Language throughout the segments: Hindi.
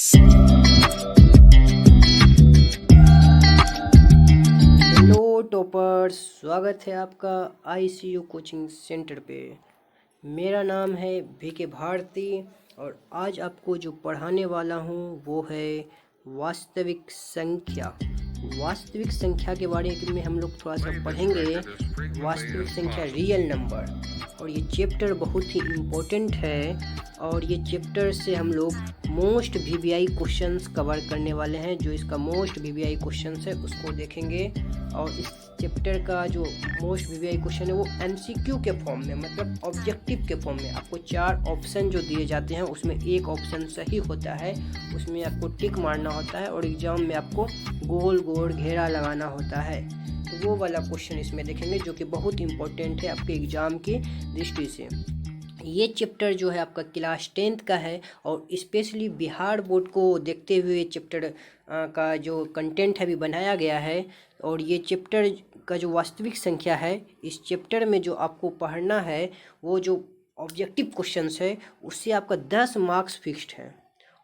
हेलो टॉपर्स, स्वागत है आपका आईसीयू कोचिंग सेंटर पे। मेरा नाम है VK भारती और आज आपको जो पढ़ाने वाला हूँ वो है वास्तविक संख्या। वास्तविक संख्या के बारे में हम लोग थोड़ा सा पढ़ेंगे। वास्तविक संख्या, रियल नंबर, और ये चैप्टर बहुत ही इम्पोर्टेंट है और ये चैप्टर से हम लोग मोस्ट VBI क्वेश्चंस कवर करने वाले हैं। जो इसका मोस्ट VBI क्वेश्चंस है उसको देखेंगे और इस चैप्टर का जो मोस्ट VBI क्वेश्चन है वो MCQ के फॉर्म में, मतलब ऑब्जेक्टिव के फॉर्म में। आपको 4 ऑप्शन जो दिए जाते हैं उसमें एक ऑप्शन सही होता है, उसमें आपको टिक मारना होता है और एग्जाम में आपको गोल गोल घेरा लगाना होता है। तो वो वाला क्वेश्चन इसमें देखेंगे जो कि बहुत इंपॉर्टेंट है आपके एग्ज़ाम की दृष्टि से। ये चैप्टर जो है आपका क्लास 10th का है और स्पेशली बिहार बोर्ड को देखते हुए चैप्टर का जो कंटेंट है भी बनाया गया है। और ये चैप्टर का जो वास्तविक संख्या है, इस चैप्टर में जो आपको पढ़ना है वो जो ऑब्जेक्टिव क्वेश्चंस है उससे आपका 10 मार्क्स फिक्स्ड है।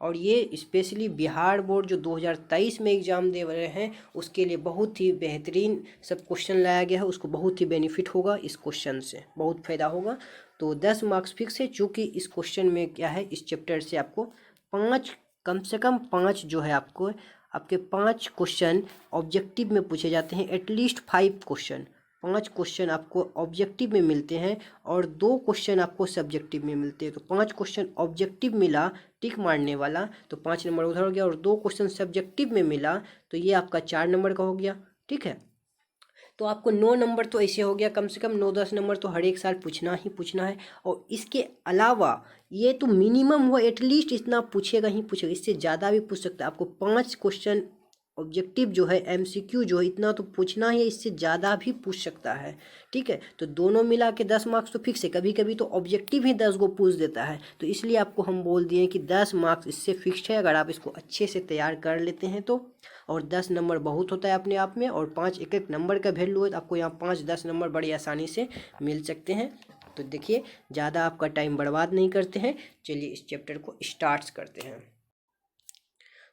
और ये स्पेशली बिहार बोर्ड जो 2023 में एग्ज़ाम दे रहे हैं उसके लिए बहुत ही बेहतरीन सब क्वेश्चन लाया गया है। उसको बहुत ही बेनिफिट होगा, इस क्वेश्चन से बहुत फ़ायदा होगा। तो 10 मार्क्स फिक्स है, चूँकि इस क्वेश्चन में क्या है, इस चैप्टर से आपको 5, कम से कम 5 जो है आपके 5 क्वेश्चन ऑब्जेक्टिव में पूछे जाते हैं। एटलीस्ट 5 क्वेश्चन, 5 क्वेश्चन आपको ऑब्जेक्टिव में मिलते हैं और 2 क्वेश्चन आपको सब्जेक्टिव में मिलते हैं। तो 5 क्वेश्चन ऑब्जेक्टिव मिला टिक मारने वाला, तो 5 नंबर उधर हो गया, और 2 क्वेश्चन सब्जेक्टिव में मिला तो ये आपका 4 नंबर का हो गया। ठीक है, तो आपको 9 नंबर तो ऐसे हो गया, कम से कम 9-10 नंबर तो हर एक साल पूछना ही पूछना है। और इसके अलावा ये तो मिनिमम हुआ, एटलीस्ट इतना पूछेगा ही पूछेगा, इससे ज़्यादा भी पूछ सकता है। आपको 5 क्वेश्चन ऑब्जेक्टिव जो है MCQ जो है इतना तो पूछना ही है, इससे ज़्यादा भी पूछ सकता है। ठीक है, तो दोनों मिला के 10 मार्क्स तो फिक्स है। कभी कभी तो ऑब्जेक्टिव ही 10 को पूछ देता है, तो इसलिए आपको हम बोल दिए कि 10 मार्क्स इससे फिक्स्ड है अगर आप इसको अच्छे से तैयार कर लेते हैं तो। और 10 नंबर बहुत होता है अपने आप में, और 5 एक नंबर का वैल्यू है, तो आपको यहाँ 5-10 नंबर बड़ी आसानी से मिल सकते हैं। तो देखिए, ज़्यादा आपका टाइम बर्बाद नहीं करते हैं, चलिए इस चैप्टर को स्टार्ट करते हैं।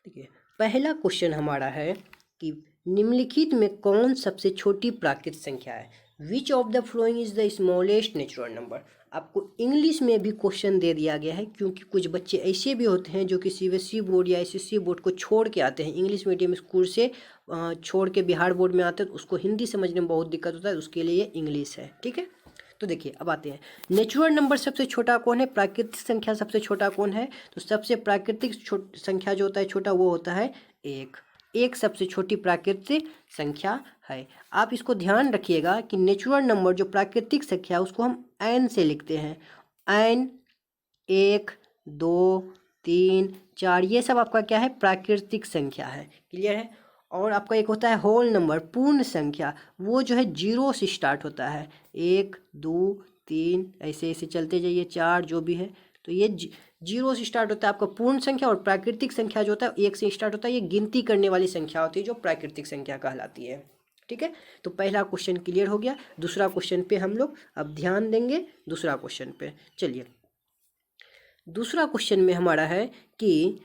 देखिए, पहला क्वेश्चन हमारा है कि निम्नलिखित में कौन सबसे छोटी प्राकृतिक संख्या है। Which of the following is the smallest natural number. आपको इंग्लिश में भी क्वेश्चन दे दिया गया है, क्योंकि कुछ बच्चे ऐसे भी होते हैं जो कि CBSE बोर्ड या SSC बोर्ड को छोड़ के आते हैं, इंग्लिश मीडियम स्कूल से छोड़ के बिहार बोर्ड में आते हैं, तो उसको हिंदी समझने में बहुत दिक्कत होता है, उसके लिए इंग्लिश है। ठीक है, तो देखिए अब आते हैं, नेचुरल नंबर सबसे छोटा कौन है, प्राकृतिक संख्या सबसे छोटा कौन है। तो सबसे प्राकृतिक संख्या जो होता है छोटा वो होता है 1। 1 सबसे छोटी प्राकृतिक संख्या है। आप इसको ध्यान रखिएगा कि नेचुरल नंबर जो प्राकृतिक संख्या है उसको हम n से लिखते हैं। n 1 2 3 4 ये सब आपका क्या है, प्राकृतिक संख्या है। क्लियर है। और आपका एक होता है होल नंबर, पूर्ण संख्या, वो जो है 0 से स्टार्ट होता है। 1 2 3 ऐसे ऐसे चलते जाइए, 4 जो भी है, तो ये 0 से स्टार्ट होता है आपका पूर्ण संख्या। और प्राकृतिक संख्या जो होता है 1 से स्टार्ट होता है, ये गिनती करने वाली संख्या होती है जो प्राकृतिक संख्या कहलाती है। ठीक है, तो पहला क्वेश्चन क्लियर हो गया। दूसरा क्वेश्चन पे हम लोग अब ध्यान देंगे, दूसरा क्वेश्चन पे चलिए। दूसरा क्वेश्चन में हमारा है कि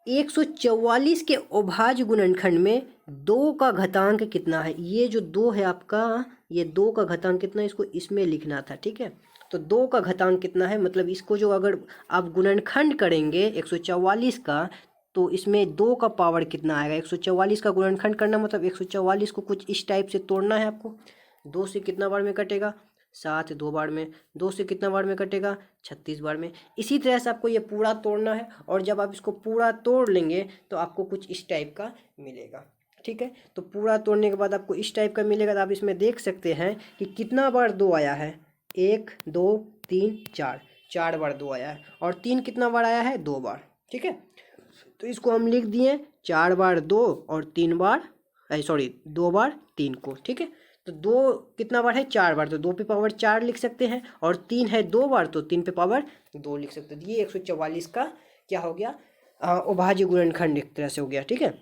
144 के अभाज्य गुणनखंड में 2 का घातांक कितना है। ये जो 2 है आपका, ये 2 का घातांक कितना है, इसको इसमें लिखना था। ठीक है, तो 2 का घातांक कितना है, मतलब इसको जो अगर आप गुणनखंड करेंगे 144 का, तो इसमें 2 का पावर कितना आएगा। 144 का गुणनखंड करना मतलब 144 को कुछ इस टाइप से तोड़ना है आपको। 2 से कितना बार में कटेगा, 7, 2 बार में। 2 से कितना बार में कटेगा, 36 बार में। इसी तरह से आपको ये पूरा तोड़ना है, और जब आप इसको पूरा तोड़ लेंगे तो आपको कुछ इस टाइप का मिलेगा। ठीक है, तो पूरा तोड़ने के बाद आपको इस टाइप का मिलेगा। तो आप इसमें देख सकते हैं कि कितना बार 2 आया है, 1 2 3 4, 4 बार 2 आया है। और 3 कितना बार आया है, 2 बार। ठीक है, तो इसको हम लिख दिए 4 बार 2 और 3 बार, 2 बार 3 को। ठीक है, तो 2 कितना बार है, 4 बार, तो 2 पे पावर 4 लिख सकते हैं। और 3 है 2 बार, तो 3 पे पावर 2 लिख सकते हैं। ये 144 का क्या हो गया, अभाज्य गुणनखंड एक तरह से हो गया। ठीक है,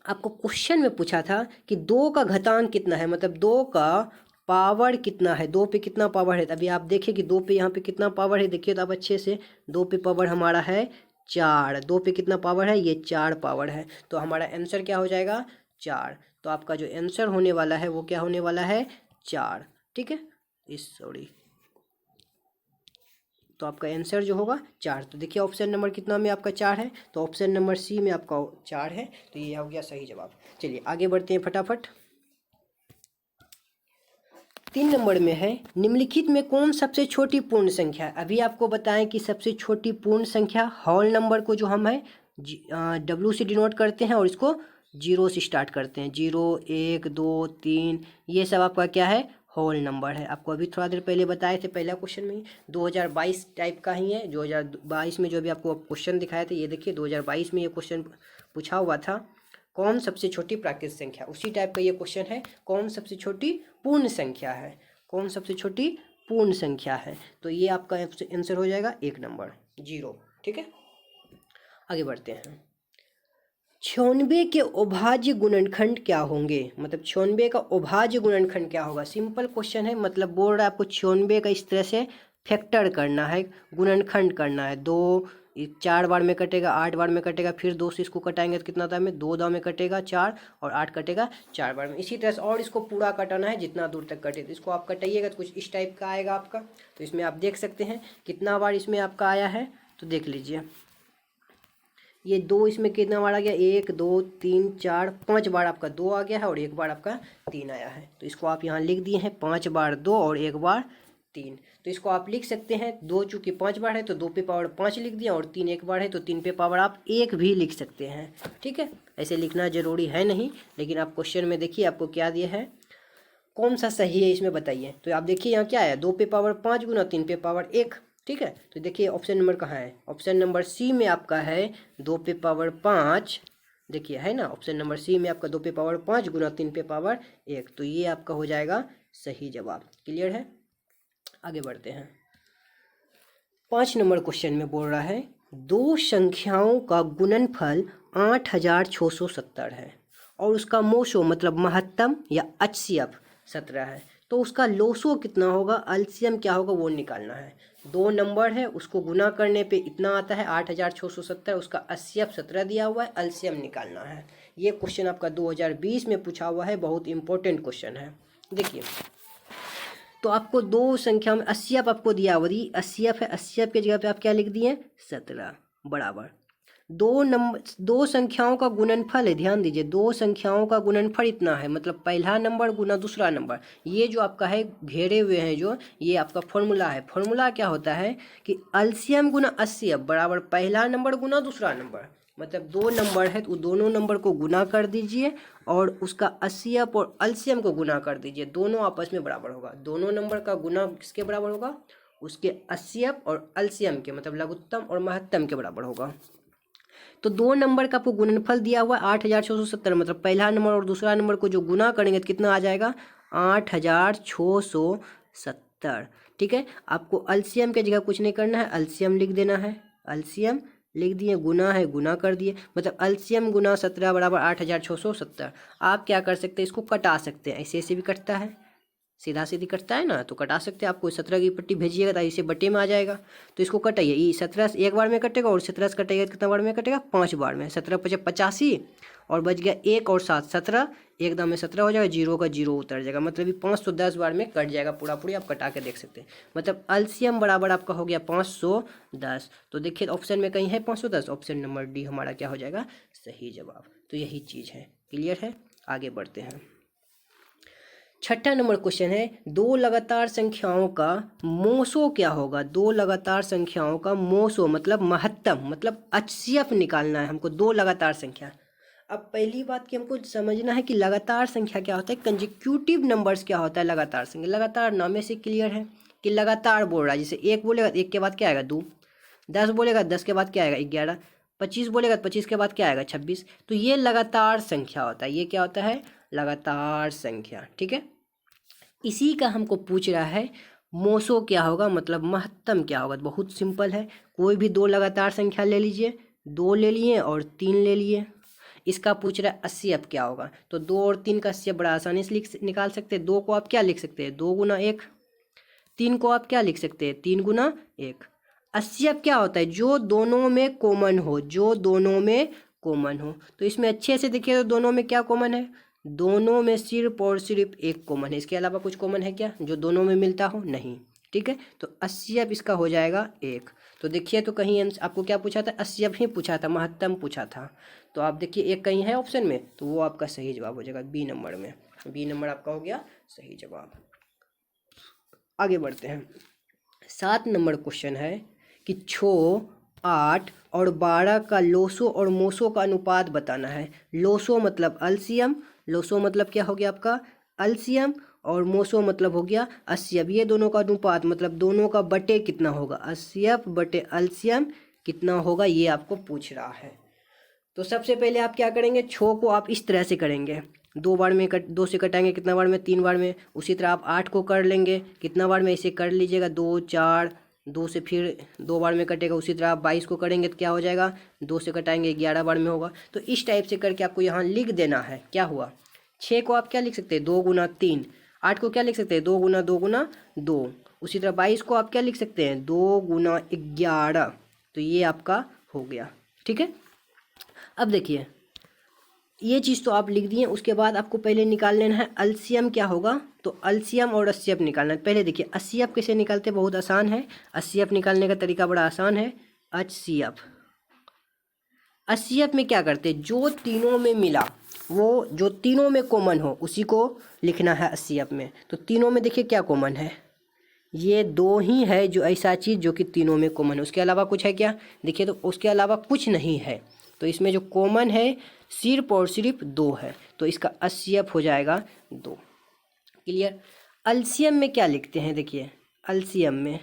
आपको क्वेश्चन में पूछा था कि 2 का घातांक कितना है, मतलब 2 का पावर कितना है, 2 पे कितना पावर है। अभी आप देखिए कि 2 पे यहाँ पे कितना पावर है, देखिए तो आप अच्छे से, 2 पे पावर हमारा है 4, 2 पे कितना पावर है, ये 4 पावर है, तो हमारा आंसर क्या हो जाएगा 4। तो आपका जो आंसर होने वाला है वो क्या होने वाला है 4, ठीक है। सॉरी, तो आपका आंसर जो होगा 4। तो देखिए ऑप्शन नंबर कितना में आपका 4 है, तो ऑप्शन नंबर सी में आपका 4 है, तो ये हो गया सही जवाब। चलिए आगे बढ़ते हैं फटाफट। 3 नंबर में है, निम्नलिखित में कौन सबसे छोटी पूर्ण संख्या है। अभी आपको बताएं कि सबसे छोटी पूर्ण संख्या होल नंबर को जो हम है डब्ल्यू से डिनोट करते हैं और इसको 0 से स्टार्ट करते हैं। 0, 1, 2, 3, ये सब आपका क्या है होल नंबर है। आपको अभी थोड़ा देर पहले बताए थे पहला क्वेश्चन में, 2022 टाइप का ही है। 2022 में जो भी आपको क्वेश्चन दिखाए थे, ये देखिए 2022 में ये क्वेश्चन पूछा हुआ था, कौन सबसे छोटी प्राकृतिक संख्या, उसी टाइप का ये क्वेश्चन है, कौन सबसे छोटी पूर्ण संख्या है, कौन सबसे छोटी पूर्ण संख्या है। तो ये आपका आंसर हो जाएगा 1 नंबर 0, ठीक है। आगे बढ़ते हैं। 96 के अभाज्य गुणनखंड क्या होंगे, मतलब 96 का अभाज्य गुणनखंड क्या होगा। सिंपल क्वेश्चन है, मतलब बोल रहा है आपको 96 का इस तरह से फैक्टर करना है, गुणनखंड करना है। 2 4 बार में कटेगा, 8 बार में कटेगा, फिर 2 से इसको कटाएंगे तो कितना था हमें 2 दाव में कटेगा 4, और 8 कटेगा 4 बार में। इसी तरह से और इसको पूरा कटाना है जितना दूर तक कटे, तो इसको आप कटाइएगा तो कुछ इस टाइप का आएगा आपका। तो इसमें आप देख सकते हैं कितना बार इसमें आपका आया है, तो देख लीजिए ये 2 इसमें कितना बार आ गया, 1, 2, 3, 4, 5 बार आपका 2 आ गया है और 1 बार आपका 3 आया है। तो इसको आप यहाँ लिख दिए हैं 5 बार 2 और 1 बार 3। तो इसको आप लिख सकते हैं 2 चूँकि 5 बार है तो 2 पे पावर 5 लिख दिया, और 3 1 बार है तो 3 पे पावर आप 1 भी लिख सकते हैं, ठीक है। ऐसे लिखना ज़रूरी है नहीं, लेकिन आप क्वेश्चन में देखिए आपको क्या दिया है, कौन सा सही है इसमें बताइए। तो आप देखिए यहाँ क्या है, 2 पे पावर 5 गुना 3 पे पावर 1, ठीक है। तो देखिए ऑप्शन नंबर कहाँ है, ऑप्शन नंबर सी में आपका है 2 पे पावर 5, देखिए है ना, ऑप्शन नंबर सी में आपका 2 पे पावर 5 गुना 3 पे पावर 1, तो ये आपका हो जाएगा सही जवाब। क्लियर है, आगे बढ़ते हैं। 5 नंबर क्वेश्चन में बोल रहा है, 2 संख्याओं का गुणनफल 8670 है और उसका मोसो मतलब महत्तम या HCF 17 है, तो उसका लोसो कितना होगा, एलसीएम क्या होगा वो निकालना है। 2 नंबर है उसको गुना करने पे इतना आता है 8670, उसका HCF 17 दिया हुआ है, एलसीएम निकालना है। ये क्वेश्चन आपका 2020 में पूछा हुआ है, बहुत इंपॉर्टेंट क्वेश्चन है। देखिए तो आपको 2 संख्या में HCF आपको दिया हुआ, HCF है, HCF की जगह पे आप क्या लिख दिए 17 बराबर 2 संख्याओं का गुणनफल है। ध्यान दीजिए 2 संख्याओं का गुणनफल इतना है, मतलब पहला नंबर गुना दूसरा नंबर। ये जो आपका है घेरे हुए हैं जो, ये आपका फॉर्मूला है। फॉर्मूला क्या होता है कि एलसीएम गुना HCF बराबर पहला नंबर गुना दूसरा नंबर, मतलब 2 नंबर है तो दोनों नंबर को गुना कर दीजिए और उसका HCF और एलसीएम को गुना कर दीजिए, दोनों आपस में बराबर होगा। दोनों नंबर का गुना किसके बराबर होगा, उसके HCF और एलसीएम के, मतलब लघुत्तम और महत्तम के बराबर होगा। तो 2 नंबर का आपको गुणनफल दिया हुआ है 8670, मतलब पहला नंबर और दूसरा नंबर को जो गुना करेंगे तो कितना आ जाएगा 8670, ठीक है। आपको एलसीएम की जगह कुछ नहीं करना है, एलसीएम लिख देना है, एलसीएम लिख दिए, गुना है गुना कर दिए, मतलब एलसीएम गुना 17 बराबर 8670। आप क्या कर सकते हैं, इसको कटा सकते हैं, ऐसे ऐसे भी कटता है, सीधा सीधी कटता है ना, तो कटा सकते हैं। आपको 17 की पट्टी भेजिएगा तो इसे बटे में आ जाएगा, तो इसको कटाइए। ये 17 से 1 बार में कटेगा और 17 से कटेगा कितना बार में कटेगा 5 बार में। 17 × 5 = 85 और बच गया 1 और 7 17, एकदम में 17 हो जाएगा, 0 का 0 उतर जाएगा, मतलब ये 510 बार में कट जाएगा पूरा पूरी। आप कटा के देख सकते हैं, मतलब एलसीएम बराबर आपका हो गया 510। तो देखिए ऑप्शन में कहीं है 510, ऑप्शन नंबर डी हमारा क्या हो जाएगा सही जवाब। तो यही चीज़ है, क्लियर है, आगे बढ़ते हैं। 6ठा नंबर क्वेश्चन है, 2 लगातार संख्याओं का मोसो क्या होगा। 2 लगातार संख्याओं का मोसो मतलब महत्तम, मतलब HCF निकालना है हमको 2 लगातार संख्या। अब पहली बात कि हमको समझना है कि लगातार संख्या क्या होता है, कंसेक्यूटिव नंबर्स क्या होता है। लगातार संख्या, लगातार नाम से क्लियर है कि लगातार बोल रहा है। जैसे 1 बोलेगा 1 के बाद क्या आएगा 2, 10 बोलेगा 10 के बाद क्या आएगा 11, 25 बोलेगा 25 के बाद क्या आएगा 26। तो ये लगातार संख्या होता है, ये क्या होता है लगातार संख्या, ठीक है। इसी का हमको पूछ रहा है मोसो क्या होगा, मतलब महत्तम क्या होगा। बहुत सिंपल है, कोई भी 2 लगातार संख्या ले लीजिए, 2 ले लिए और 3 ले लिए, इसका पूछ रहा है HCF क्या होगा। तो 2 और 3 का HCF बड़ा आसानी से निकाल सकते हैं। 2 को आप क्या लिख सकते हैं 2 गुना 1, 3 को आप क्या लिख सकते हैं 3 गुना 1, अस्सी क्या होता है, जो दोनों में कॉमन हो, जो दोनों में कॉमन हो। तो इसमें अच्छे से देखिए तो दोनों में क्या कॉमन है, दोनों में सिर्फ और सिर्फ एक कॉमन है, इसके अलावा कुछ कॉमन है क्या जो दोनों में मिलता हो, नहीं। ठीक है, तो 80 इसका हो जाएगा 1। तो देखिए तो कहीं आपको क्या पूछा था, 80 ही पूछा था, महत्तम पूछा था। तो आप देखिए एक कहीं है ऑप्शन में, तो वो आपका सही जवाब हो जाएगा बी नंबर में। बी नंबर आपका हो गया सही जवाब। आगे बढ़ते हैं। 7 नंबर क्वेश्चन है कि 6, 8 और 12 का लोसो और मोसो का अनुपात बताना है। लोसो मतलब अल्सियम, लोसो मतलब क्या हो गया आपका अल्सियम, और मोसो मतलब हो गया अस्सियम। ये दोनों का अनुपात मतलब दोनों का बटे कितना होगा, अस्सियम बटे अल्सियम कितना होगा, ये आपको पूछ रहा है। तो सबसे पहले आप क्या करेंगे, 6 को आप इस तरह से करेंगे, 2 बार में 2 से कटाएंगे, कितना बार में, 3 बार में। उसी तरह आप 8 को कर लेंगे, कितना बार में, इसे कर लीजिएगा 2 4, 2 से फिर 2 बार में कटेगा। उसी तरह आप 22 को करेंगे तो क्या हो जाएगा, 2 से कटाएंगे 11 बार में होगा। तो इस टाइप से करके आपको यहाँ लिख देना है। क्या हुआ, 6 को आप क्या लिख सकते हैं, 2 गुना 3। 8 को क्या लिख सकते हैं, 2 गुना 2 गुना 2। उसी तरह 22 को आप क्या लिख सकते हैं, 2 गुना 11। तो ये आपका हो गया। ठीक है, अब देखिए ये चीज़ तो आप लिख दिए। उसके बाद आपको पहले निकाल लेना है अल्सियम क्या होगा, तो अल्सियम और अस्सियम निकालना है। पहले देखिए अस्सियम कैसे निकालते, बहुत आसान है। अस्सियम निकालने का तरीका बड़ा आसान है। अस्सियम, अस्सियम में क्या करते हैं, जो तीनों में मिला, वो जो तीनों में कॉमन हो उसी को लिखना है अस्सियम में। तो तीनों में देखिए क्या कॉमन है, ये 2 ही है जो ऐसा चीज़ जो कि तीनों में कॉमन है। उसके अलावा कुछ है क्या, देखिए तो उसके अलावा कुछ नहीं है। तो इसमें जो कॉमन है सिर्फ और सिर्फ 2 है, तो इसका अस्सियम हो जाएगा 2। क्लियर। अल्सियम में क्या लिखते हैं, देखिए अल्सियम में,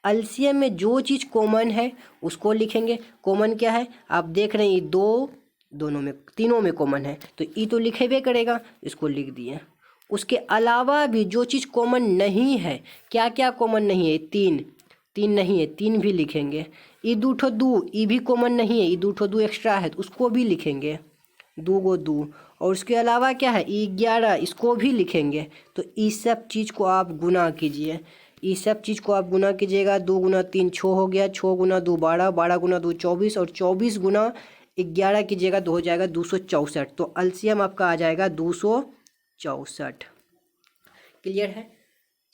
अल्सियम में जो चीज़ कॉमन है उसको लिखेंगे। कॉमन क्या है, आप देख रहे हैं ये 2 दोनों में, तीनों में कॉमन है, तो ई तो लिखेबे करेगा, इसको लिख दिए। उसके अलावा भी जो चीज़ कॉमन नहीं है, क्या क्या कॉमन नहीं है, 3 3 नहीं है, 3 भी लिखेंगे। ई 2 ठो 2, ई भी कॉमन नहीं है, ई 2 ठो 2 एक्स्ट्रा है तो उसको भी लिखेंगे, 2 गो 2। और उसके अलावा क्या है, ई 11, इसको भी लिखेंगे। तो इस सब चीज़ को आप गुना कीजिए, इस सब चीज़ को आप गुना कीजिएगा। 2 गुना 3 6 हो गया, 6 गुना 2 12, 12 गुना 2 24, और 24 गुना 11 कीजिएगा तो हो जाएगा 264। तो अल्सियम आपका आ जाएगा 264। क्लियर है।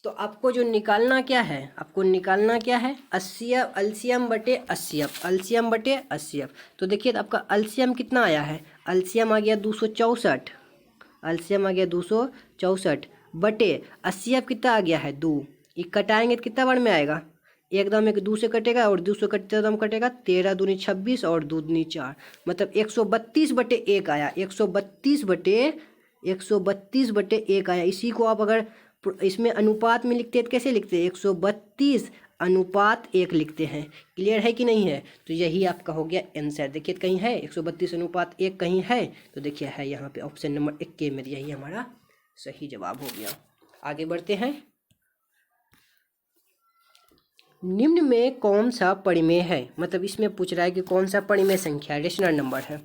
तो आपको जो निकालना क्या है, आपको निकालना क्या है, अस्सियम, अल्सियम बटे अस्सियम, अल्सियम बटे अस्सियम। तो देखिए तो आपका अल्सियम कितना आया है, अल्सियम आ गया 264, अल्सियम आ गया 264 बटे अस्सियम कितना आ गया है 2। ये कटाएंगे तो कितना बार में आएगा, एकदम एक 2 से कटेगा और 2 से कटते एकदम कटेगा, 13 दूनी 26 और 2 दूनी 4, मतलब 132 बटे 1 आया, 132 बटे 1 आया। इसी को आप अगर इसमें अनुपात में लिखते हैं तो कैसे लिखते हैं, 132 अनुपात 1 लिखते हैं। क्लियर है कि नहीं है, तो यही आपका हो गया आंसर। देखिए कहीं है 132 अनुपात 1 कहीं है, तो देखिए है यहाँ पे ऑप्शन नंबर 21 में, यही हमारा सही जवाब हो गया। आगे बढ़ते हैं। निम्न में कौन सा परिमेय है, मतलब इसमें पूछ रहा है कि कौन सा परिमेय संख्या रेशनल नंबर है।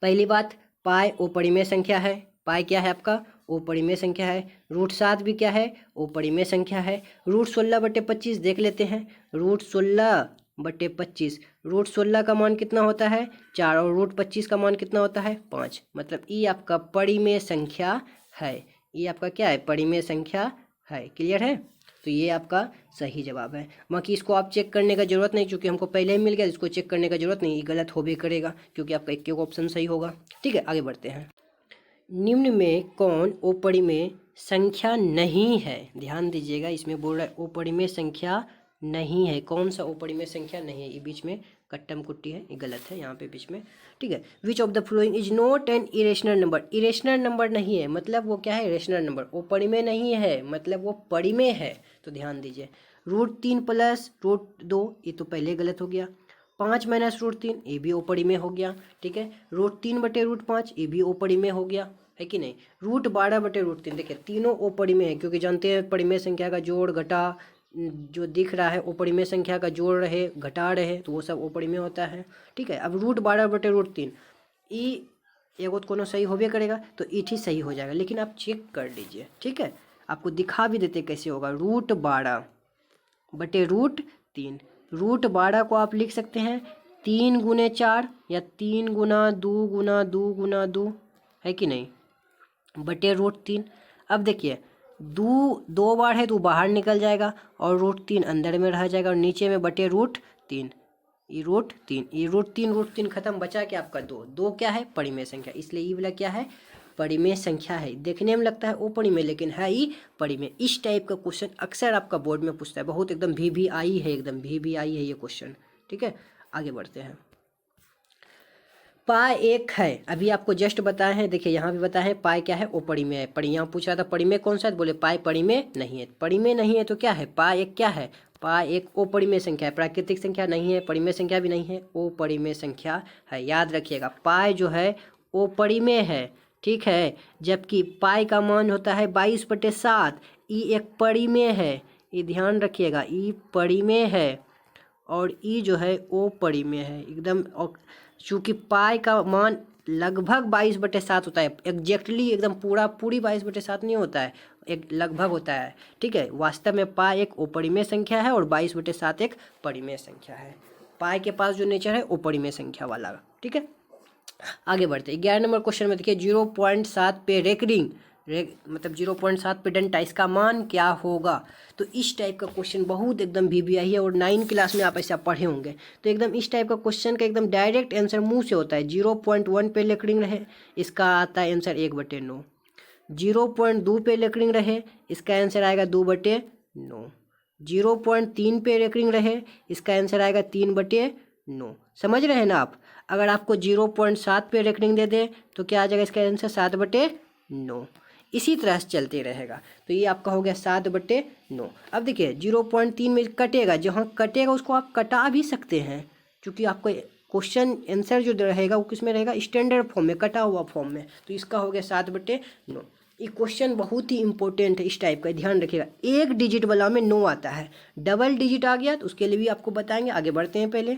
पहली बात, पाई अपरिमेय संख्या है। पाई क्या है आपका, अपरिमेय संख्या है। √7 भी क्या है, अपरिमेय संख्या है। √16 बटे 25 देख लेते हैं। √16 बटे 25, √16 का मान कितना होता है 4, और √25 का मान कितना होता है 5, मतलब ये आपका परिमेय संख्या है। ये आपका क्या है, परिमेय संख्या है। क्लियर है, तो ये आपका सही जवाब है। बाकी इसको आप चेक करने का जरूरत नहीं, क्योंकि हमको पहले ही मिल गया, इसको चेक करने का जरूरत नहीं, ये गलत हो भी करेगा क्योंकि आपका एक ऑप्शन सही होगा। ठीक है, आगे बढ़ते हैं। निम्न में कौन अपरिमेय संख्या नहीं है, ध्यान दीजिएगा, इसमें बोल रहा है अपरिमेय संख्या नहीं है। कौन सा अपरिमेय संख्या नहीं है, ये बीच में कट्टम कुट्टी है, ये गलत है यहाँ पे बीच में। ठीक है, which of the following is not an irrational number. Irrational number नहीं है मतलब वो क्या है, रेशनल नंबर। वो परिमेय नहीं है मतलब वो परिमेय है, तो ध्यान दीजिए। √3 प्लस √2 ये तो पहले गलत हो गया। 5 माइनस √3 ये भी अपरिमेय हो गया। ठीक है, √3 बटे √5 ये भी अपरिमेय हो गया, है कि नहीं। √12 बटे √3, देखिए तीनों अपरिमेय है, क्योंकि जानते हैं परिमेय संख्या का जोड़ घटा जो दिख रहा है अपरिमेय संख्या का जोड़ रहे घटा रहे तो वो सब अपरिमेय होता है। ठीक है, अब √12 बटे √3 ई एगो तो कोनो सही होबे करेगा, तो ई ठीक सही हो जाएगा, लेकिन आप चेक कर लीजिए। ठीक है, आपको दिखा भी देते कैसे होगा। √12 बटे √3, रूट 12 को आप लिख सकते हैं 3 गुने 4 या 3 गुना 2 गुना 2 गुना 2, है कि नहीं, बटे रूट 3। अब देखिए 2 बार है तो बाहर निकल जाएगा और रूट 3 अंदर में रह जाएगा और नीचे में बटे रूट 3, ये रूट 3, ये रूट 3 खत्म, बचा क्या आपका 2 क्या है परिमेय संख्या, इसलिए ये वाला क्या है परिमेय संख्या है। देखने में लगता है वो परिमेय लेकिन है ही परिमेय। इस टाइप का क्वेश्चन अक्सर आपका बोर्ड में पूछता है, बहुत एकदम भी आई है, एकदम भी आई है ये क्वेश्चन। ठीक है, आगे बढ़ते हैं। पाई 1 है, अभी आपको जस्ट बताए हैं, देखिए यहाँ भी बताए हैं पाई क्या है वो परिमेय है। यहाँ पूछ रहा था परिमेय कौन सा है, बोले पाई परिमेय नहीं है। परिमेय नहीं है तो क्या है, पाई 1 क्या है, पाई 1 ओ परिमेय संख्या है, प्राकृतिक संख्या नहीं है, परिमेय संख्या भी नहीं है, ओ परिमेय संख्या है। याद रखिएगा पाई जो है ओ परिमेय है, ठीक है, जबकि पाई का मान होता है 22/7। ई एक परिमेय है, ये ध्यान रखिएगा, ई परिमेय है और ई जो है ओ परिमेय है एकदम। चूँकि पाई का मान लगभग 22/7 होता है, एग्जैक्टली एकदम पूरी 22/7 नहीं होता है, एक लगभग होता है। ठीक है, वास्तव में पाई एक अपरिमेय संख्या है और 22/7 एक परिमेय संख्या है। पाई के पास जो नेचर है वो परिमेय संख्या वाला। ठीक है, आगे बढ़ते 11 नंबर क्वेश्चन में देखिए 0.7 पे रेकरिंग मतलब 0.7 पे डंटा, इसका मान क्या होगा। तो इस टाइप का क्वेश्चन बहुत एकदम VBI है और 9 क्लास में आप ऐसा पढ़े होंगे। तो एकदम इस टाइप का क्वेश्चन का एकदम डायरेक्ट आंसर मुंह से होता है। 0.1 पे रेकरिंग रहे, इसका आता है आंसर 1/9। 0.2 पे रेकरिंग रहे, इसका आंसर आएगा 2/9। 0.3 पे रेकरिंग रहे, इसका आंसर आएगा 3/9। समझ रहे हैं ना आप। अगर आपको 0.7 पे रेकरिंग दे दे तो क्या आ जाएगा, इसका आंसर 7/9। इसी तरह से चलते रहेगा। तो ये आपका हो गया 7/9। अब देखिए 0.3 में कटेगा, जहाँ कटेगा उसको आप कटा भी सकते हैं, क्योंकि आपको क्वेश्चन आंसर जो रहेगा वो किस में रहेगा, स्टैंडर्ड फॉर्म में, कटा हुआ फॉर्म में। तो इसका हो गया 7/9। ये क्वेश्चन बहुत ही इंपॉर्टेंट है, इस टाइप का ध्यान रखिएगा। एक डिजिट वाला में 9 आता है, डबल डिजिट आ गया तो उसके लिए भी आपको बताएंगे। आगे बढ़ते हैं। पहले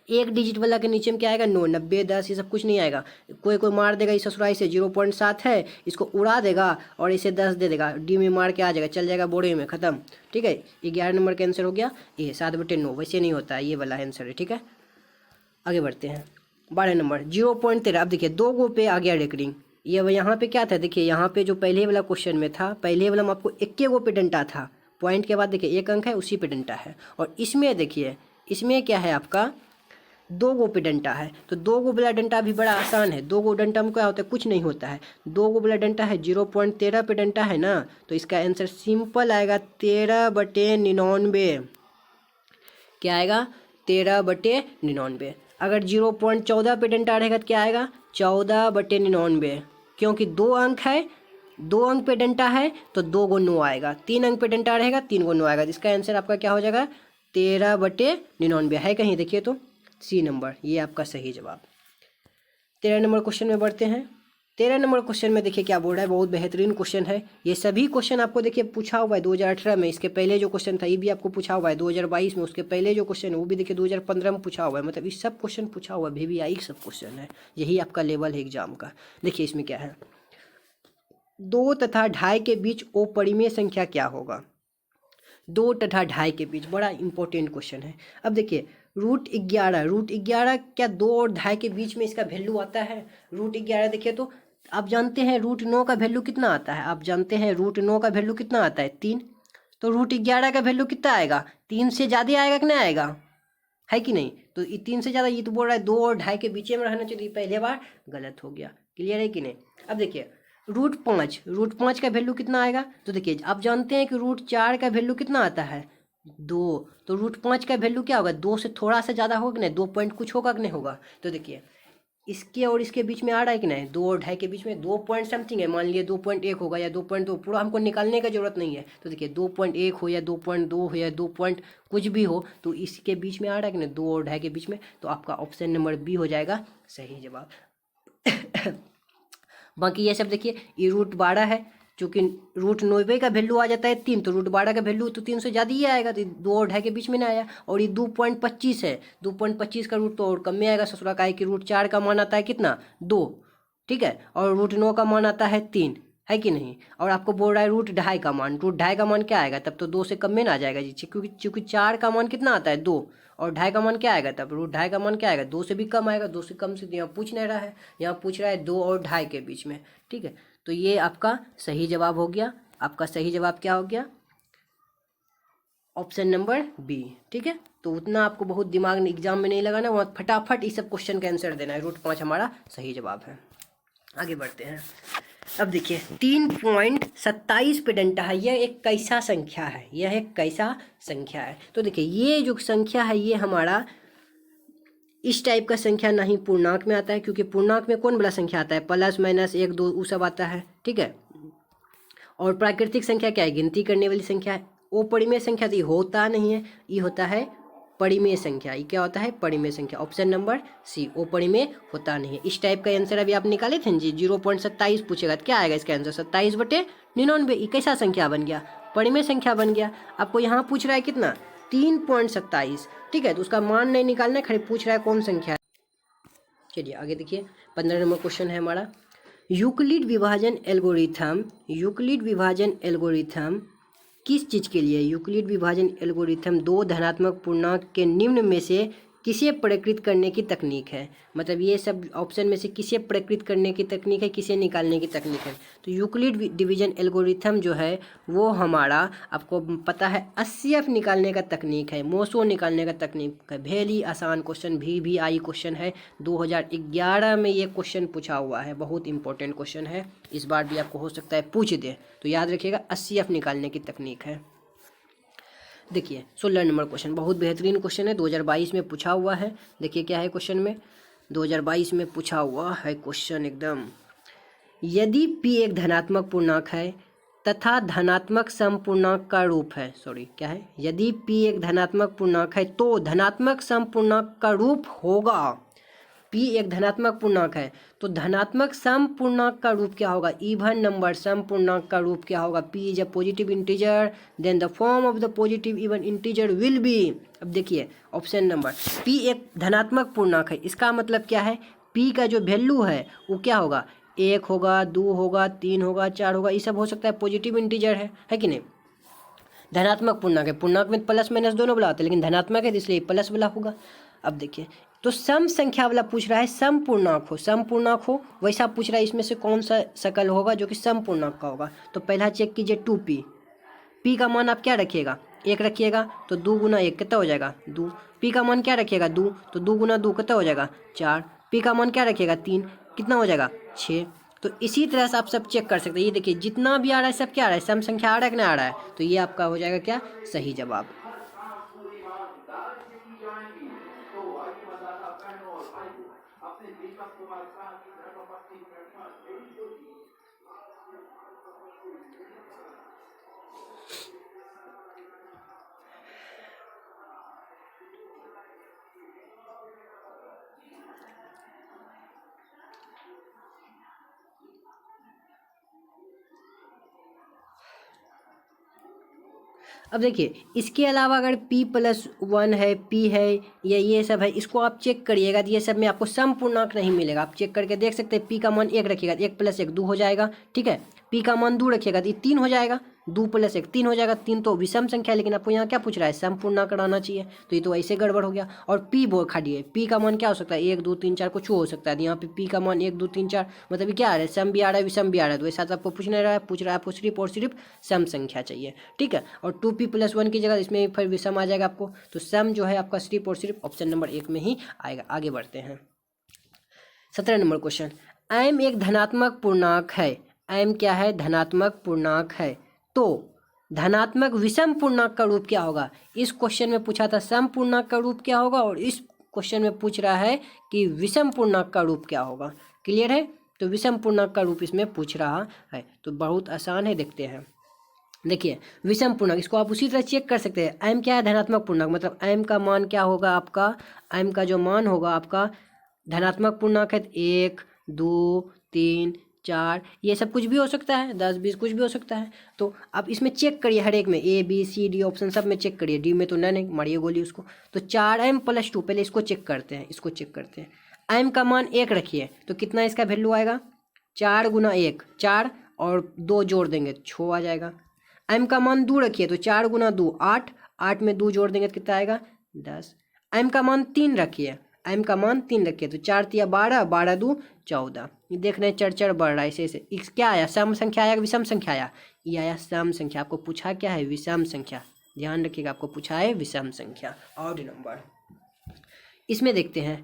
एक डिजिट वाला के नीचे में क्या आएगा, 9, 90, 10 ये सब कुछ नहीं आएगा। कोई मार देगा इस ससुराई से, 0.7 है इसको उड़ा देगा और इसे 10 दे देगा, डी में मार के आ जाएगा, चल जाएगा बोरे में, खत्म। ठीक है, 11 नंबर का आंसर हो गया ये 7/9। वैसे नहीं होता है, ये वाला आंसर है। ठीक है, आगे बढ़ते हैं। 12 नंबर 0.13। अब देखिए 2 गो पे आ गया रेकरिंग। ये यहाँ पे क्या था, देखिए यहाँ पे जो पहले वाला क्वेश्चन में था, पहले वाला में आपको 1 गो पे डंटा था, पॉइंट के बाद देखिए 1 अंक है उसी पे डंटा है। और इसमें देखिए इसमें क्या है आपका 2 गो पे डंटा है। तो 2 गो वाला डंटा भी बड़ा आसान है। 2 गो डंटा में क्या होता है, कुछ नहीं होता है। 2 गो वाला डंटा है, 0.13 पे डंटा है ना, तो इसका आंसर सिंपल आएगा 13/99। क्या आएगा, 13/99। अगर 0.14 पे डंटा रहेगा तो क्या आएगा, 14/99, क्योंकि 2 अंक है, 2 अंक पे डंटा है तो 2 गो 9 आएगा। 3 अंक पे डंटा रहेगा 3 गो 9 आएगा। इसका आंसर आपका क्या हो जाएगा, 13/99 है कहीं, देखिए तो सी नंबर, ये आपका सही जवाब। 13 नंबर क्वेश्चन में बढ़ते हैं। 13 नंबर क्वेश्चन में देखिए क्या बोल रहा है, बहुत बेहतरीन क्वेश्चन है। ये सभी क्वेश्चन आपको देखिए पूछा हुआ है 2018 में, इसके पहले जो क्वेश्चन था ये भी आपको पूछा हुआ है 2022 में, उसके पहले जो क्वेश्चन है वो भी देखिए 2015 में पूछा हुआ है। मतलब इस सब क्वेश्चन पूछा हुआ है, VBI सब क्वेश्चन है, यही आपका लेवल है एग्जाम का। देखिए इसमें क्या है, 2 तथा 2.5 के बीच ओ परिमेय संख्या क्या होगा। 2 तथा 2.5 के बीच, बड़ा इंपॉर्टेंट क्वेश्चन है। अब देखिए √11 क्या 2 और 2.5 के बीच में इसका वैल्यू आता है। √11 देखिए तो आप जानते हैं √9 का वैल्यू कितना आता है, आप जानते हैं √9 का वैल्यू कितना आता है, 3। तो √11 का वैल्यू कितना आएगा, 3 से ज़्यादा आएगा कि नहीं आएगा, है कि नहीं। तो ये 3 से ज़्यादा, ये तो बोल रहा है 2 और 2.5 के बीच में रहना चाहिए, पहले बार गलत हो गया। क्लियर है कि नहीं। अब देखिए √5 का वैल्यू कितना आएगा, तो देखिए आप जानते हैं कि √4 का वैल्यू कितना आता है, 2। तो √5 का वैल्यू क्या होगा, 2 से थोड़ा सा ज़्यादा होगा कि नहीं, 2 पॉइंट कुछ होगा कि नहीं होगा। तो देखिए इसके और इसके बीच में आ रहा है कि नहीं, 2 और 2.5 के बीच में 2 पॉइंट समथिंग है, मान लिया 2.1 होगा या 2.2, पूरा हमको निकालने का जरूरत नहीं है। तो देखिए 2.1 हो या 2.2 हो या 2 पॉइंट कुछ भी हो, तो इसके बीच में आ रहा है कि नहीं, 2 और 2.5 के बीच में, तो आपका ऑप्शन नंबर बी हो जाएगा सही जवाब। बाकी ये सब देखिए, ये √12 है, चूँकि √90 का वैल्यू आ जाता है 3, तो √12 का वैल्यू तो 3 से ज़्यादा ही आएगा, तो 2 और 2.5 के बीच में ना आया। और ये 2.25 है, 2.25 का रूट तो और कम में आएगा ससुरा का है कि √4 का मान आता है कितना, 2, ठीक है, और √9 का मान आता है 3, है कि नहीं। और आपको बोल रहा है रूट ढाई का मान, रूट ढाई का मान क्या आएगा, तब तो 2 से कम में ना आ जाएगा जी, क्योंकि 4 का मान कितना आता है 2, और ढाई का मान क्या आएगा, तब रूट ढाई का मान क्या आएगा 2 से भी कम आएगा। 2 से कम से यहाँ पूछ नहीं रहा है, यहाँ पूछ रहा है 2 और ढाई के बीच में, ठीक है। तो ये आपका सही जवाब हो गया। आपका सही जवाब क्या हो गया, ऑप्शन नंबर बी, ठीक है। तो उतना आपको बहुत दिमाग एग्जाम में नहीं लगाना, वहाँ फटाफट इस सब क्वेश्चन का आंसर देना है। रूट 5 हमारा सही जवाब है। आगे बढ़ते हैं। अब देखिए 3.27 पे डंटा है, यह एक कैसा संख्या है, यह एक कैसा संख्या है। तो देखिए ये जो संख्या है ये हमारा इस टाइप का संख्या नहीं पूर्णांक में आता है, क्योंकि पूर्णांक में कौन बड़ा संख्या आता है, प्लस माइनस 1 2 वो सब आता है, ठीक है। और प्राकृतिक संख्या क्या है, गिनती करने वाली संख्या है। वो परिमेय संख्या तो ये होता नहीं है, ये होता है परिमेय संख्या। ये क्या होता है, परिमेय संख्या। ऑप्शन नंबर सी, वो परिमेय होता नहीं है। इस टाइप का आंसर अभी आप निकाले थे जी, 0.27 पूछेगा तो क्या आएगा इसका आंसर, 27/99। ये कैसा संख्या बन गया, परिमेय संख्या बन गया। आपको यहाँ पूछ रहा है कितना, 3.27, ठीक है। तो उसका मान नहीं निकालना है, खाली पूछ रहा है कौन संख्या है। चलिए आगे देखिए 15 नंबर क्वेश्चन है हमारा। यूक्लिड विभाजन एल्गोरिथम, यूक्लिड विभाजन एल्गोरिथम किस चीज़ के लिए, यूक्लिड विभाजन एल्गोरिथम दो धनात्मक पूर्णांक के निम्न में से किसे प्रकृत करने की तकनीक है। मतलब ये सब ऑप्शन में से किसे प्रकृत करने की तकनीक है, किसे निकालने की तकनीक है। तो यूक्लिड डिवीजन एल्गोरिथम जो है वो हमारा आपको पता है HCF निकालने का तकनीक है, मोसो निकालने का तकनीक है। वेरी आसान क्वेश्चन, भी आई क्वेश्चन है, 2011 में ये क्वेश्चन पूछा हुआ है, बहुत इंपॉर्टेंट क्वेश्चन है। इस बार भी आपको हो सकता है पूछ दे, तो याद रखिएगा HCF निकालने की तकनीक है। देखिए 16 नंबर क्वेश्चन बहुत बेहतरीन क्वेश्चन है, 2022 में पूछा हुआ है। देखिए क्या है क्वेश्चन में, 2022 में पूछा हुआ है क्वेश्चन एकदम। यदि p एक धनात्मक पूर्णांक है तथा धनात्मक समपूर्णांक का रूप है, सॉरी क्या है, यदि p एक धनात्मक पूर्णांक है तो धनात्मक समपूर्णांक का रूप होगा। p एक धनात्मक पूर्णांक है तो धनात्मक सम पूर्णांक का रूप क्या होगा, इवन नंबर सम पूर्णांक का रूप क्या होगा। p is a positive integer, then the form of the positive even integer will be. अब देखिए ऑप्शन नंबर, p एक धनात्मक पूर्णांक है, इसका मतलब क्या है, p का जो वैल्यू है वो क्या होगा, 1 होगा, 2 होगा, 3 होगा, 4 होगा, ये सब हो सकता है, पॉजिटिव इंटीजर है कि नहीं। धनात्मक पूर्णांक है, पूर्णांक में प्लस माइनस दोनों वाला होता है, लेकिन धनात्मक है तो इसलिए प्लस वाला होगा। अब देखिए तो सम संख्या वाला पूछ रहा है, सम पूर्णांक हो, सम पूर्णांक हो, वैसा पूछ रहा है इसमें से कौन सा शकल होगा जो कि सम पूर्णांक का होगा। तो पहला चेक कीजिए 2p, p का मान आप क्या रखिएगा, 1 रखिएगा, तो 2 गुना 1 कितना हो जाएगा 2। p का मान क्या रखिएगा 2, तो 2 गुना 2 कितना हो जाएगा 4। p का मान क्या रखिएगा 3, कितना हो जाएगा 6। तो इसी तरह से आप सब चेक कर सकते हैं। ये देखिए जितना भी आ रहा है सब क्या आ रहा है, सम संख्या आ रहा है कि नहीं आ रहा है, तो ये आपका हो जाएगा क्या, सही जवाब। अब देखिए इसके अलावा अगर p+1 है, p है या ये सब है, इसको आप चेक करिएगा, तो ये सब में आपको सम पूर्णांक नहीं मिलेगा। आप चेक करके देख सकते हैं, p का मान 1 रखिएगा, 1 + 1 2 हो जाएगा, ठीक है। p का मान 2 रखिएगा तो ये 3 हो जाएगा, 2 + 1 3 हो जाएगा। 3 तो विषम संख्या है, लेकिन आपको यहाँ क्या पूछ रहा है, सम पूर्णांक कराना चाहिए, तो ये तो ऐसे गड़बड़ हो गया। और p वो खाली है, p का मान क्या हो सकता है, 1 2 3 4 कुछ हो सकता है। यहाँ पे p का मान 1 2 3 4 मतलब ये क्या आ रहा है, सम भी आ रहा है विषम भी आ रहा है, तो वैसा तो आपको पूछ नहीं रहा है, पूछ रहा है आपको सिर्फ और सिर्फ सम संख्या चाहिए, ठीक है। और 2p+1 की जगह इसमें फिर विषम आ जाएगा आपको, तो सम जो है आपका सिर्फ और सिर्फ ऑप्शन नंबर 1 में ही आएगा। आगे बढ़ते हैं 17 नंबर क्वेश्चन। m एक धनात्मक पूर्णांक है, m क्या है, धनात्मक पूर्णांक है, तो धनात्मक विषम पूर्णांक का रूप क्या होगा। इस क्वेश्चन में पूछा था सम पूर्णांक का रूप क्या होगा, और इस क्वेश्चन में पूछ रहा है कि विषम पूर्णांक का रूप क्या होगा। क्लियर है, तो विषम पूर्णांक का रूप इसमें पूछ रहा है, तो बहुत आसान है, देखते हैं। देखिए विषम पूर्णांक, इसको आप उसी तरह चेक कर सकते हैं। m क्या है, धनात्मक पूर्णांक, मतलब m का मान क्या होगा आपका, m का जो मान होगा आपका धनात्मक पूर्णांक है, 1 2 3 4 ये सब कुछ भी हो सकता है, 10 20 कुछ भी हो सकता है। तो आप इसमें चेक करिए, हर एक में A B C D option सब में चेक करिए, D में तो नहीं मारिए गोली उसको। तो 4m+2, पहले इसको चेक करते हैं, इसको चेक करते हैं। m का मान 1 रखिए तो कितना इसका वैल्यू आएगा, 4 × 1 4, और 2 जोड़ देंगे 6 आ जाएगा। m का मान 2 रखिए तो 4 गुना 2 8, 8 में 2 जोड़ देंगे तो कितना आएगा 10। m का मान 3 रखिए, m का मान 3 रखिए तो 4 तिया 12, 12 2 14। ये देख रहे हैं चढ़ बढ़ रहा है ऐसे x क्या आया, सम संख्या आया विषम संख्या आया, ये आया सम संख्या। आपको पूछा क्या है, विषम संख्या, ध्यान रखिएगा आपको पूछा है विषम संख्या ऑड नंबर। इसमें देखते हैं,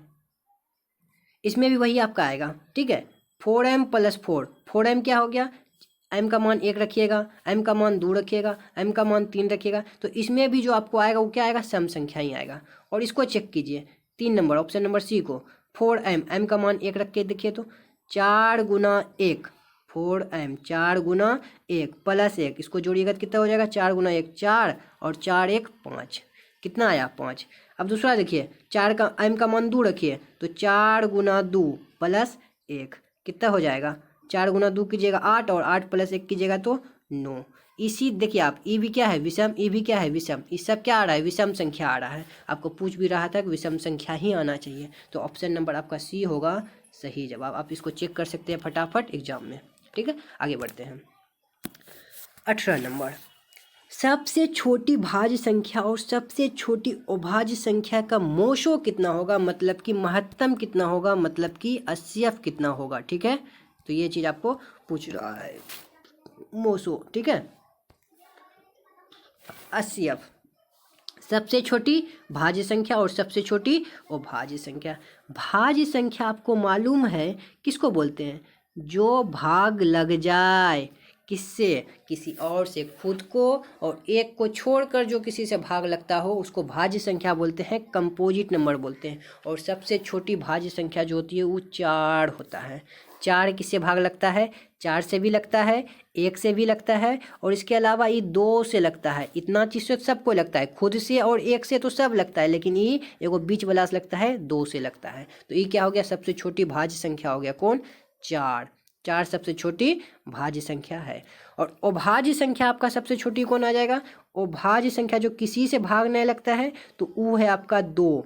इसमें भी वही आपका आएगा, ठीक है। 4m + 4, 4m क्या हो गया, m का मान 1 रखिएगा, m का मान 2 रखिएगा, m का मान 3 रखिएगा, तो इसमें भी जो आपको आएगा वो क्या आएगा, सम संख्या ही आएगा। और इसको चेक कीजिए 3 नंबर ऑप्शन नंबर सी को, 4m, m का मान 1 रख के देखिए तो 4 गुना 1, 4m 4 गुना 1 + 1, इसको जोड़िएगा तो कितना हो जाएगा, 4 गुना 1 4 और 4 1 5, कितना आया 5। अब दूसरा देखिए 4 का m का मान 2 रखिए तो 4 गुना 2 + 1 कितना हो जाएगा, 4 गुना 2 कीजिएगा 8 और 8 + 1 कीजिएगा तो 9। इसी देखिए आप ई भी क्या है विषम, ई भी क्या है विषम, इस सब क्या आ रहा है विषम संख्या आ रहा है। आपको पूछ भी रहा था कि विषम संख्या ही आना चाहिए, तो ऑप्शन नंबर आपका सी होगा सही जवाब। आप इसको चेक कर सकते हैं फटाफट एग्जाम में, ठीक है। आगे बढ़ते हैं 18 नंबर, सबसे छोटी भाज्य संख्या और सबसे छोटी अभाज्य संख्या का मोशो कितना होगा, मतलब कि महत्तम कितना होगा, मतलब कि अस्यफ कितना होगा, ठीक है। तो ये चीज़ आपको पूछ रहा है मोशो, ठीक है। अस्यफ सबसे छोटी भाज्य संख्या और सबसे छोटी अभाज्य संख्या। भाज्य संख्या आपको मालूम है किसको बोलते हैं, जो भाग लग जाए किससे, किसी और से, खुद को और एक को छोड़कर जो किसी से भाग लगता हो उसको भाज्य संख्या बोलते हैं, कंपोजिट नंबर बोलते हैं। और सबसे छोटी भाज्य संख्या जो होती है वो 4 होता है। 4 किससे भाग लगता है, 4 से भी लगता है, 1 से भी लगता है, और इसके अलावा ये 2 से लगता है। इतना चीज़ से सबको लगता है, खुद से और 1 से तो सब लगता है, लेकिन ये एगो बीच वाला से लगता है, 2 से लगता है। तो ये क्या हो गया, सबसे छोटी भाज्य संख्या हो गया कौन, 4। 4 सबसे छोटी भाज्य संख्या है। और अभाज्य संख्या आपका सबसे छोटी कौन आ जाएगा, अभाज्य संख्या जो किसी से भागने लगता है तो वो है आपका 2।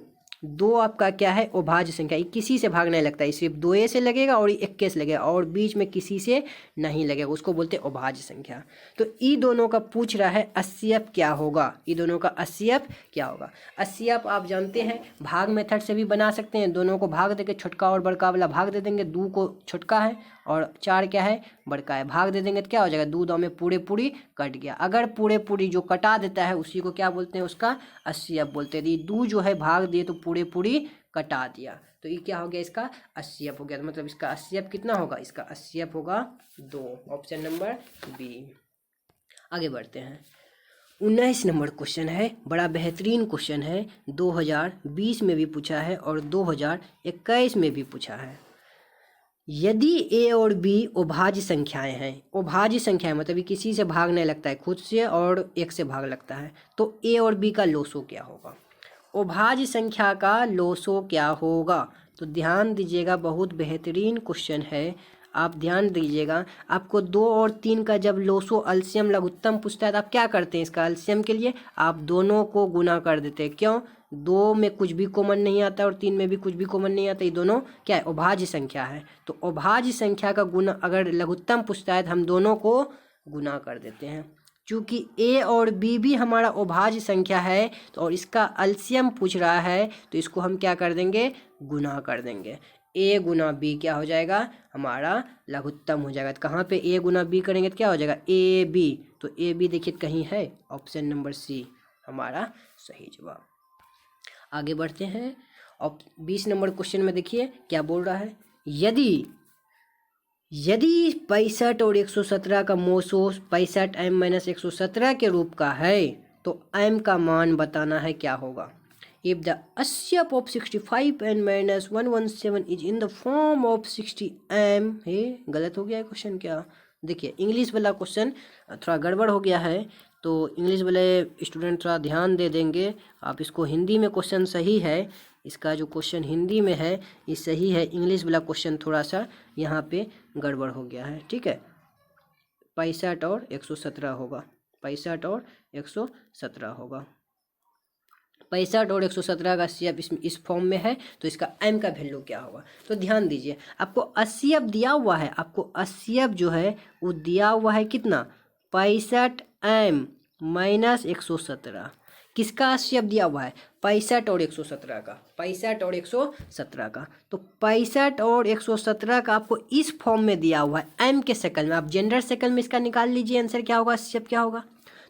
2 आपका क्या है, अभाज्य संख्या, ये किसी से भागने लगता है, सिर्फ 2 से लगेगा और 1 से लगेगा और बीच में किसी से नहीं लगेगा, उसको बोलते हैं अभाज्य संख्या। तो ई दोनों का पूछ रहा है अस्यफ क्या होगा, ई दोनों का अस्यफ क्या होगा। अस्यफ आप जानते हैं भाग मेथड से भी बना सकते हैं, दोनों को भाग देके छोटका और बड़का वाला भाग दे देंगे, 2 को छोटका है और 4 क्या है बड़का है, भाग दे देंगे तो क्या हो जाएगा, 2 2 में पूरे पूरी कट गया। अगर पूरे पूरी जो कटा देता है उसी को क्या बोलते हैं, उसका अस्यफ बोलते हैं। ये 2 जो है भाग दिए तो पूरे पूरी कटा दिया, तो ये क्या हो गया, इसका अस्यफ हो गया। तो मतलब इसका अस्यफ कितना होगा, इसका अस्यफ होगा 2, ऑप्शन नंबर बी। आगे बढ़ते हैं 19 नंबर क्वेश्चन है, बड़ा बेहतरीन क्वेश्चन है, 2020 में भी पूछा है और 2021 में भी पूछा है। यदि ए और बी अभाज्य संख्याएं हैं, अभाज्य संख्याएं मतलब ये किसी से भागने लगता है, खुद से और 1 से भाग लगता है, तो ए और बी का लोसो क्या होगा, अभाज्य संख्या का लोसो क्या होगा। तो ध्यान दीजिएगा, बहुत बेहतरीन क्वेश्चन है, आप ध्यान दीजिएगा। आपको 2 और 3 का जब लोसो अल्सियम लघुत्तम पूछता है तो आप क्या करते हैं, इसका अल्सियम के लिए आप दोनों को गुना कर देते हैं। क्यों, 2 में कुछ भी कॉमन नहीं आता और 3 में भी कुछ भी कॉमन नहीं आता, ये दोनों क्या है, अभाज्य संख्या है। तो अभाज्य संख्या का गुना अगर लघुत्तम पूछता है तो हम दोनों को गुना कर देते हैं। चूँकि ए और बी भी हमारा अभाज्य संख्या है तो और इसका अल्सियम पूछ रहा है तो इसको हम क्या कर देंगे, गुना कर देंगे। ए गुना बी क्या हो जाएगा, हमारा लघुत्तम हो जाएगा। तो कहाँ पे ए गुना बी करेंगे तो क्या हो जाएगा, ए बी। तो ए बी देखिए कहीं है, ऑप्शन नंबर सी हमारा सही जवाब। आगे बढ़ते हैं, और 20 नंबर क्वेश्चन में देखिए क्या बोल रहा है, यदि 65 और 117 का मोसो 65 m - 117 के रूप का है तो m का मान बताना है क्या होगा। इफ द अस्यप of 65 n - 117 is in the form of 60 m, हे गलत हो गया है क्वेश्चन क्या, देखिए इंग्लिश वाला क्वेश्चन थोड़ा गड़बड़ हो गया है, तो इंग्लिश वाले स्टूडेंट थोड़ा ध्यान दे देंगे। आप इसको हिंदी में क्वेश्चन सही है, इसका जो क्वेश्चन हिंदी में है ये सही है, इंग्लिश वाला क्वेश्चन थोड़ा सा यहाँ पे गड़बड़ हो गया है, ठीक है। 65 और 117 होगा, 65 और 117 होगा, 65 और 117 का HCF इस फॉर्म में है, तो इसका m का वैल्यू क्या होगा। तो ध्यान दीजिए, आपको HCF दिया हुआ है, आपको HCF जो है वो दिया हुआ है कितना, 65m माइनस 117। किसका HCF दिया हुआ है, 65 और 117 का, 65 और 117 का। तो 65 और 117 का आपको इस फॉर्म में दिया हुआ है m के शक्ल में। आप जनरल शक्ल में इसका निकाल लीजिए, आंसर क्या होगा, HCF क्या होगा।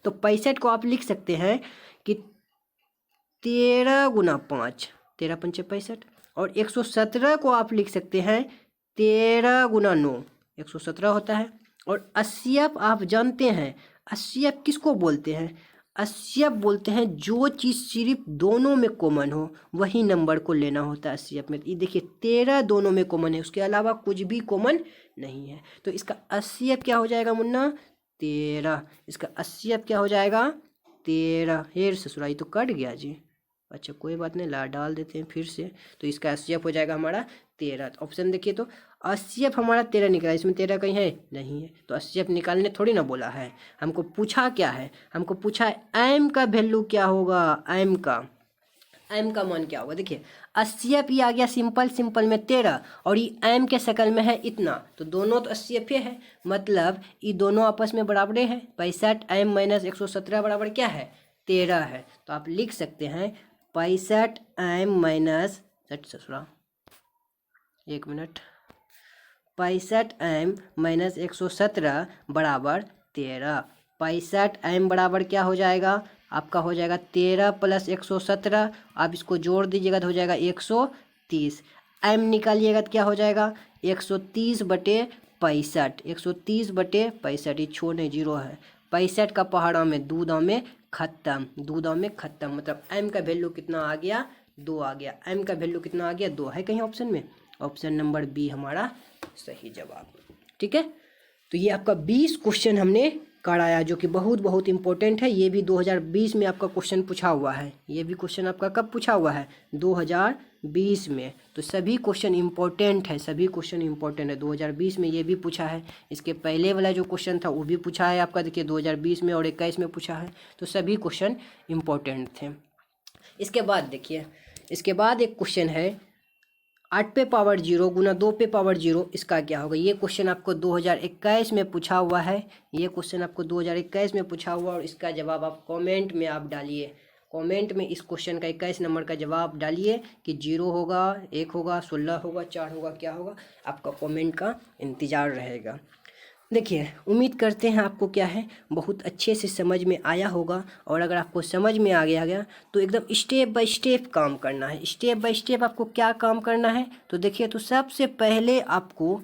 तो 65 को आप लिख सकते हैं कि 13 गुना 5, 13 पंचे 65, और 117 को आप लिख सकते हैं 13 गुना 9, 117 होता है। और HCF आप जानते हैं, HCF किसको बोलते हैं, HCF बोलते हैं जो चीज़ सिर्फ दोनों में कॉमन हो वही नंबर को लेना होता है HCF में। ये देखिए 13 दोनों में कॉमन है, उसके अलावा कुछ भी कॉमन नहीं है। तो इसका HCF क्या हो जाएगा मुन्ना, 13। इसका HCF क्या हो जाएगा, 13। हेर ससुराई तो कट गया जी, अच्छा कोई बात नहीं, ला डाल देते हैं फिर से। तो इसका HCF हो जाएगा हमारा 13। ऑप्शन देखिए, तो HCF हमारा 13 निकला, इसमें 13 कहीं है नहीं है, तो HCF निकालने थोड़ी ना बोला है, हमको पूछा क्या है, हमको पूछा है m का वैल्यू क्या होगा, m का मान क्या होगा। देखिए HCF ये आ गया सिंपल में 13, और ये m के शक्ल में है इतना, तो दोनों तो HCF है, मतलब ये दोनों आपस में बराबरे हैं। 65m माइनस 117 बराबर क्या है, 13 है। तो आप लिख सकते हैं 65m माइनस 65m माइनस 117 बराबर 13। 65m बराबर क्या हो जाएगा, आपका हो जाएगा 13 प्लस 117, आप इसको जोड़ दीजिएगा तो हो जाएगा 130। m निकालिएगा तो क्या हो जाएगा, 130 बटे 65, 130 बटे 65, ये छोड़ने जीरो है, 65 का पहाड़ा में 2 दाम में खत्म, 2 दाम में खत्म, मतलब m का वैल्यू कितना आ गया, 2 आ गया। m का वैल्यू कितना आ गया, 2 है कहीं ऑप्शन में, ऑप्शन नंबर बी हमारा सही जवाब। ठीक है, तो ये आपका 20 क्वेश्चन हमने कराया, जो कि बहुत इंपॉर्टेंट है। ये भी 2020 में आपका क्वेश्चन पूछा हुआ है, ये भी क्वेश्चन आपका कब पूछा हुआ है, 2020 में। तो सभी क्वेश्चन इंपॉर्टेंट है, सभी क्वेश्चन इंपॉर्टेंट है। 2020 में ये भी पूछा है, इसके पहले वाला जो क्वेश्चन था वो भी पूछा है आपका, देखिए 2020 में और 21 में पूछा है, तो सभी क्वेश्चन इंपॉर्टेंट थे। इसके बाद देखिए, इसके बाद एक क्वेश्चन है 8 पे पावर 0 गुना 2 पे पावर 0, इसका क्या होगा। ये क्वेश्चन आपको 2021 में पूछा हुआ है, ये क्वेश्चन आपको 2021 में पूछा हुआ, और इसका जवाब आप कमेंट में आप डालिए, कमेंट में इस क्वेश्चन का 21 नंबर का जवाब डालिए कि 0 होगा, 1 होगा, 16 होगा, 4 होगा, क्या होगा, आपका कमेंट का इंतज़ार रहेगा। देखिए उम्मीद करते हैं आपको क्या है, बहुत अच्छे से समझ में आया होगा, और अगर आपको समझ में आ गया तो एकदम स्टेप बाय स्टेप काम करना है। स्टेप बाय स्टेप आपको क्या काम करना है, तो देखिए, तो सबसे पहले आपको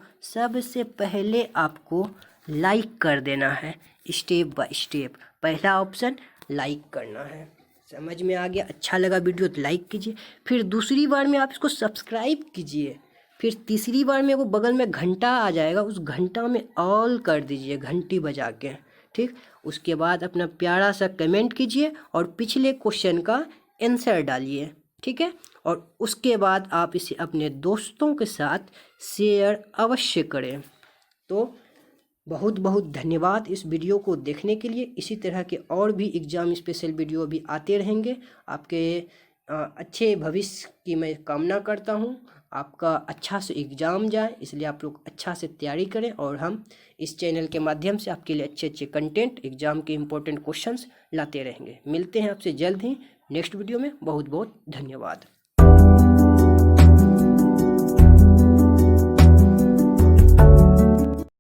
लाइक कर देना है, स्टेप बाय स्टेप। पहला ऑप्शन लाइक करना है, समझ में आ गया, अच्छा लगा वीडियो तो लाइक कीजिए। फिर दूसरी बार में आप इसको सब्सक्राइब कीजिए। फिर तीसरी बार में वो बगल में घंटा आ जाएगा, उस घंटा में ऑल कर दीजिए, घंटी बजा के, ठीक। उसके बाद अपना प्यारा सा कमेंट कीजिए और पिछले क्वेश्चन का आंसर डालिए, ठीक है। और उसके बाद आप इसे अपने दोस्तों के साथ शेयर अवश्य करें। तो बहुत बहुत धन्यवाद इस वीडियो को देखने के लिए। इसी तरह के और भी एग्ज़ाम स्पेशल वीडियो भी आते रहेंगे। आपके अच्छे भविष्य की मैं कामना करता हूँ, आपका अच्छा से एग्ज़ाम जाए, इसलिए आप लोग अच्छा से तैयारी करें, और हम इस चैनल के माध्यम से आपके लिए अच्छे अच्छे कंटेंट, एग्ज़ाम के इम्पोर्टेंट क्वेश्चंस लाते रहेंगे। मिलते हैं आपसे जल्द ही नेक्स्ट वीडियो में। बहुत बहुत धन्यवाद।